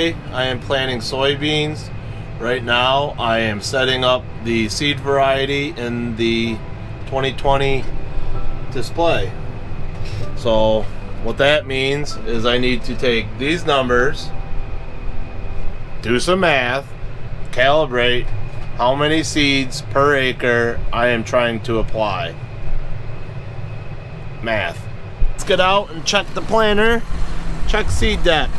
Today I am planting soybeans. Right now I am setting up the seed variety in the 2020 display. So what that means is I need to take these numbers, do some math, calibrate how many seeds per acre I am trying to apply. Math. Let's get out and check the planter, check seed depth.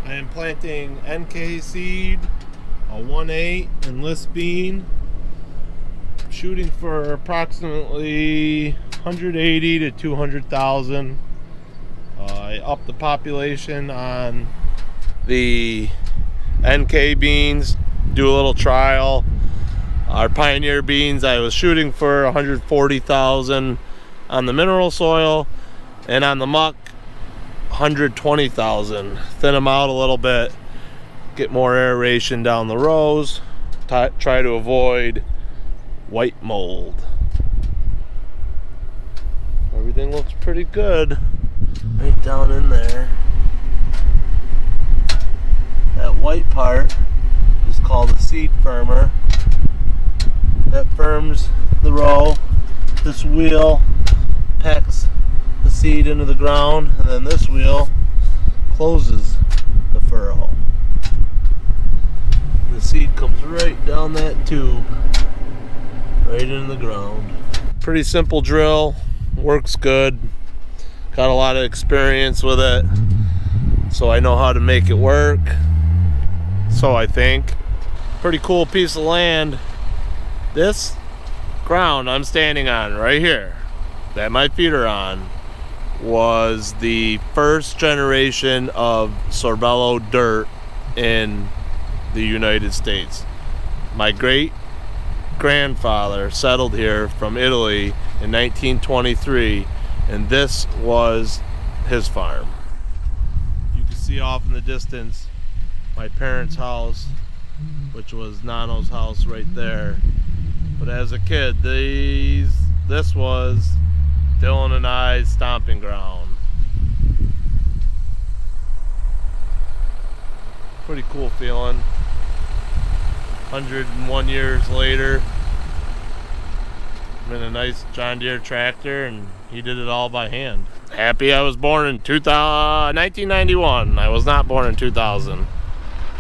I am planting NK seed, a 1/8 enlist bean. I'm shooting for approximately 180 to 200,000. I upped the population on the NK beans, do a little trial. Our Pioneer beans, I was shooting for 140,000 on the mineral soil, and on the muck 120,000. Thin them out a little bit, get more aeration down the rows, try to avoid white mold. Everything looks pretty good right down in there. That white part is called a seed firmer. That firms the row. This wheel packs the seed into the ground, and then this wheel closes the furrow. The seed comes right down that tube, right in the ground. Pretty simple drill, works good. Got a lot of experience with it, so I know how to make it work. So I think. Pretty cool piece of land. This ground I'm standing on right here, that my feet are on, was the first generation of Sorbello dirt in the United States. My great grandfather settled here from Italy in 1923, and this was his farm. You can see off in the distance my parents' house, which was Nano's house right there. But as a kid, this was Dylan and I's stomping ground. Pretty cool feeling. 101 years later, I'm in a nice John Deere tractor, and he did it all by hand. Happy I was born in 1991. I was not born in 2000.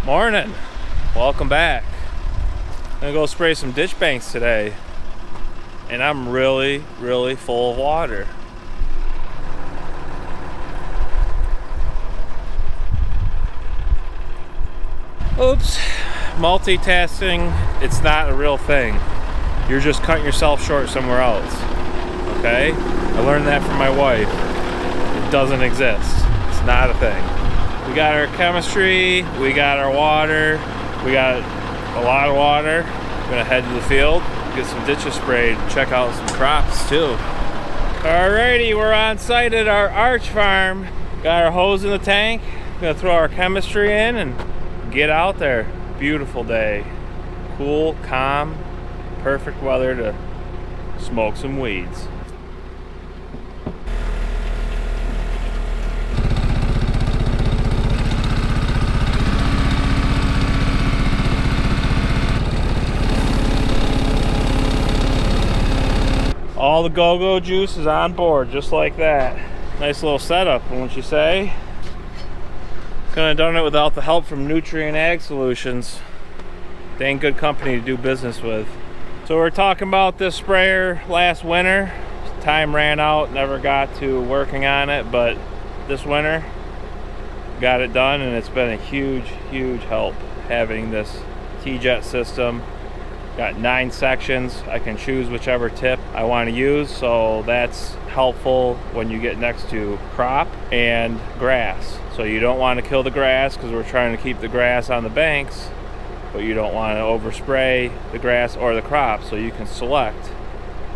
Morning. Welcome back. I'm gonna go spray some ditch banks today, and I'm really full of water. Oops. Multitasking, it's not a real thing. You're just cutting yourself short somewhere else. Okay? I learned that from my wife. It doesn't exist. It's not a thing. We got our chemistry, we got our water, we got a lot of water. We're gonna head to the field, get some ditches sprayed, check out some crops too. Alrighty, we're on site at our arch farm. Got our hose in the tank. Gonna throw our chemistry in and get out there. Beautiful day. Cool, calm, perfect weather to smoke some weeds. All the go-go juice is on board, just like that. Nice little setup, wouldn't you say? Couldn't have done it without the help from Nutrient Ag Solutions. Dang good company to do business with. So we're talking about this sprayer last winter. Time ran out, never got to working on it, but this winter got it done, and it's been a huge help having this T-Jet system. Got 9 sections. I can choose whichever tip I want to use, so that's helpful when you get next to crop and grass. So you don't want to kill the grass because we're trying to keep the grass on the banks, but you don't want to overspray the grass or the crop, so you can select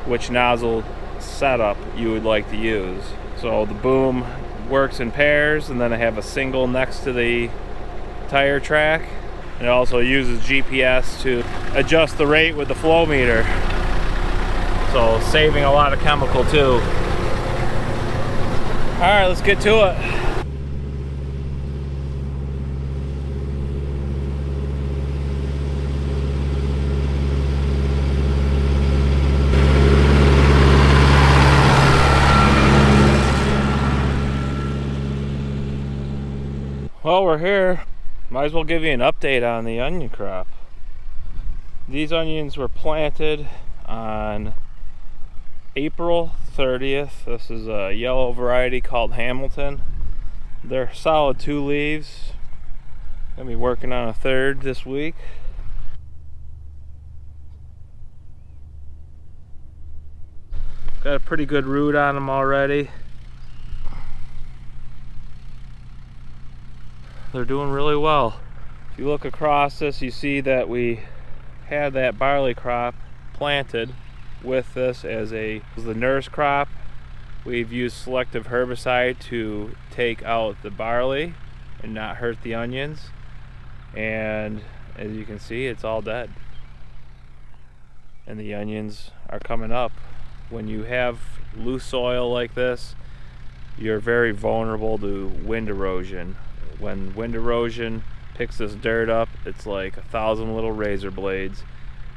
which nozzle setup you would like to use. So the boom works in pairs, and then I have a single next to the tire track. It also uses GPS to adjust the rate with the flow meter, so saving a lot of chemical too. All right, let's get to it. as well give you an update on the onion crop. These onions were planted on April 30th. This is a yellow variety called Hamilton. They're solid 2 leaves. Gonna be working on a third this week. Got a pretty good root on them already. They're doing really well. If you look across this, you see that we had that barley crop planted with this as the nurse crop. We've used selective herbicide to take out the barley and not hurt the onions. And as you can see, it's all dead. And the onions are coming up. When you have loose soil like this, you're very vulnerable to wind erosion. When wind erosion picks this dirt up, it's like 1,000 little razor blades.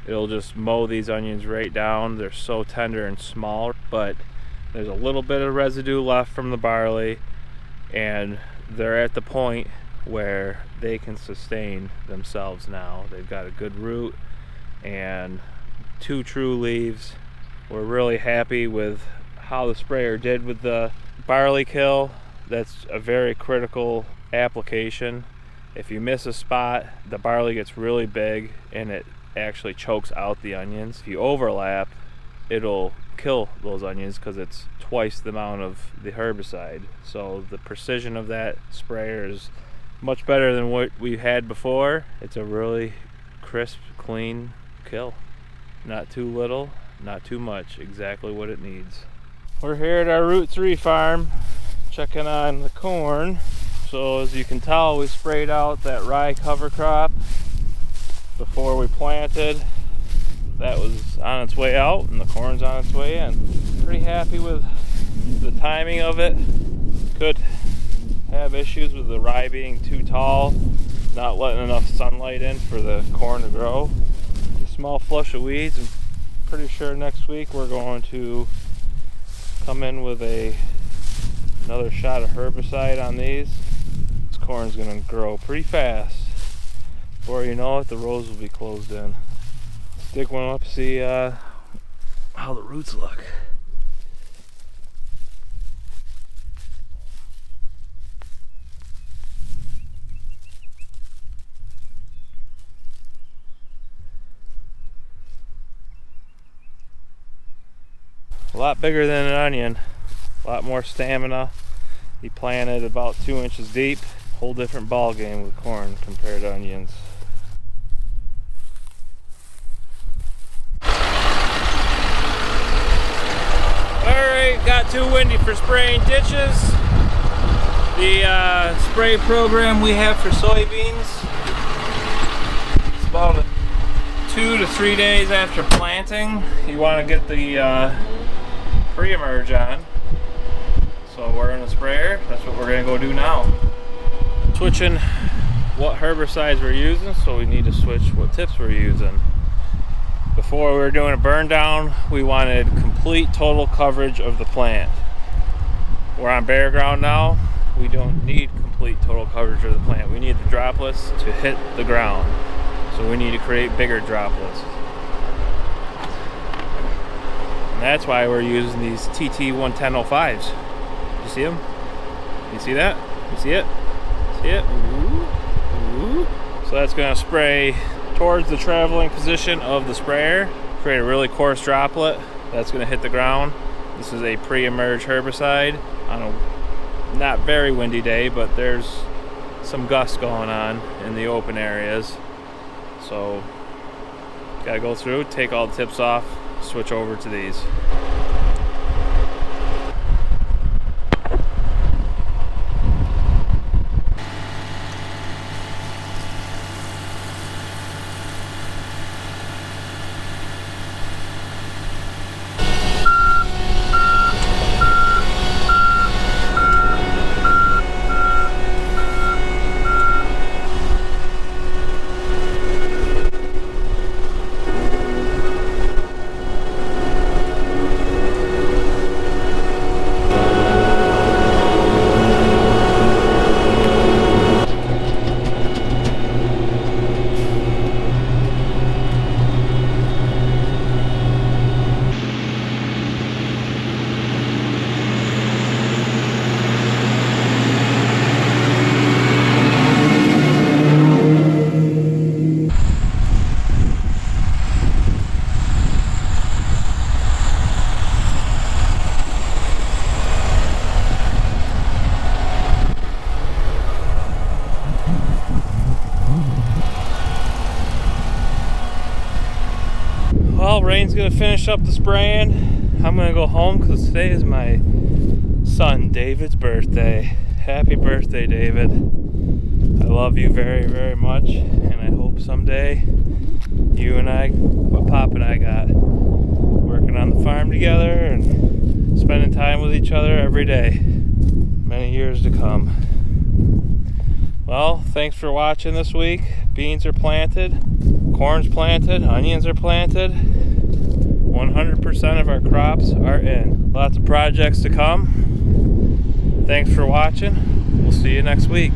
It'll just mow these onions right down. They're so tender and small, but there's a little bit of residue left from the barley, and they're at the point where they can sustain themselves now. They've got a good root and 2 true leaves. We're really happy with how the sprayer did with the barley kill. That's a very critical application. If you miss a spot, the barley gets really big and it actually chokes out the onions. If you overlap, it'll kill those onions because it's twice the amount of the herbicide. So the precision of that sprayer is much better than what we had before. It's a really crisp, clean kill. Not too little, not too much, exactly what it needs. We're here at our Route 3 farm checking on the corn. So as you can tell, we sprayed out that rye cover crop before we planted. That was on its way out and the corn's on its way in. Pretty happy with the timing of it. Could have issues with the rye being too tall, not letting enough sunlight in for the corn to grow. A small flush of weeds. I'm pretty sure next week we're going to come in with another shot of herbicide on these. This corn's gonna grow pretty fast. Before you know it, the rows will be closed in. Stick one up, see how the roots look. A lot bigger than an onion, a lot more stamina. He planted about 2 inches deep. Whole different ball game with corn compared to onions. Alright, got too windy for spraying ditches. The spray program we have for soybeans, it's about 2 to 3 days after planting. You want to get the pre-emerge on. So we're in a sprayer. That's what we're going to go do now. Switching what herbicides we're using, so we need to switch what tips we're using. Before we were doing a burn down, we wanted complete total coverage of the plant. We're on bare ground now. We don't need complete total coverage of the plant. We need the droplets to hit the ground. So we need to create bigger droplets. And that's why we're using these TT11005s. You see them? You see that? You see it? See it? Ooh. Ooh. So that's going to spray towards the traveling position of the sprayer, create a really coarse droplet that's going to hit the ground. This is a pre-emerge herbicide on a not very windy day, but there's some gusts going on in the open areas. So gotta go through, take all the tips off, switch over to these. Rain's gonna finish up the spraying. I'm gonna go home because today is my son David's birthday. Happy birthday, David. I love you very, very much, and I hope someday you and I, what Pop and I got, working on the farm together and spending time with each other every day, many years to come. Well, thanks for watching this week. Beans are planted, corn's planted, onions are planted. 100% of our crops are in. Lots of projects to come. Thanks for watching. We'll see you next week.